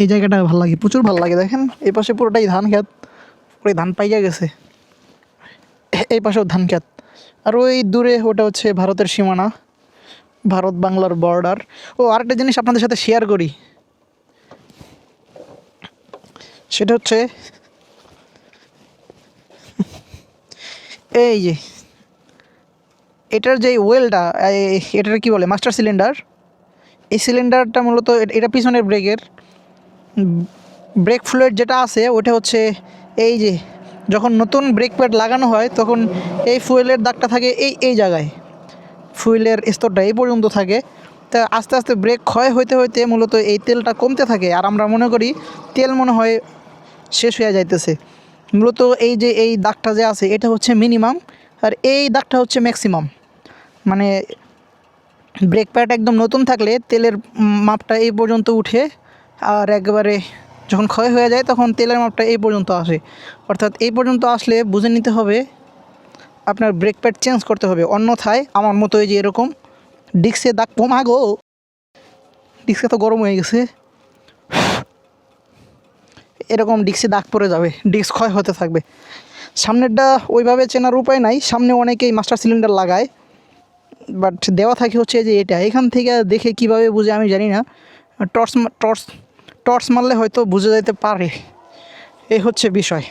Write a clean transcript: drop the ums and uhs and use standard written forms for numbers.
এই জায়গাটা ভালো লাগে, প্রচুর ভালো লাগে। দেখেন এই পাশে পুরোটাই ধান ক্ষেত, পুরো ধান পাইয়া গেছে। এই পাশেও ধান ক্ষেত, আর ওই দূরে ওটা হচ্ছে ভারতের সীমানা, ভারত বাংলার বর্ডার। ও আরেকটা জিনিস আপনাদের সাথে শেয়ার করি, সেটা হচ্ছে এই যে এটার যে ওয়েলটা, এটার কি বলে, মাস্টার সিলিন্ডার। এই সিলিন্ডারটা মূলত এটা পিছনের ব্রেকের ব্রেক ফ্লুইড যেটা আছে ওটা হচ্ছে এই যে যখন নতুন ব্রেক প্যাড লাগানো হয় তখন এই ফুয়েলের দাগটা থাকে এই জায়গায়, ফুয়েলের স্তরটা এই পর্যন্ত থাকে। তা আস্তে আস্তে ব্রেক ক্ষয় হইতে হইতে মূলত এই তেলটা কমতে থাকে, আর আমরা মনে করি তেল মনে হয় শেষ হয়ে যাইতেছে। মূলত এই যে এই দাগটা যে আছে এটা হচ্ছে মিনিমাম, আর এই দাগটা হচ্ছে ম্যাক্সিমাম। মানে ব্রেক প্যাড একদম নতুন থাকলে তেলের মাপটা এই পর্যন্ত উঠে, আর একবারে যখন ক্ষয় হয়ে যায় তখন তেলের মাপটা এই পর্যন্ত আসে। অর্থাৎ এই পর্যন্ত আসলে বুঝে নিতে হবে আপনার ব্রেক প্যাড চেঞ্জ করতে হবে, অন্যথায় আমার মতো এই যে এরকম ডিস্কে দাগ গো, ডিস্কে তো গরম হয়ে গেছে, এরকম ডিস্কে দাগ পড়ে যাবে, ডিস্ক ক্ষয় হতে থাকবে। সামনেরটা ওইভাবে চেনার উপায় নাই, সামনে অনেকেই মাস্টার সিলিন্ডার লাগায়, বাট দেওয়া থাকে হচ্ছে যে এটা। এখান থেকে দেখে কিভাবে বুঝে আমি জানি না, টর্চ টর্চ টর্চ মারলে হয়তো বুঝে যেতে পারে, এই হচ্ছে বিষয়।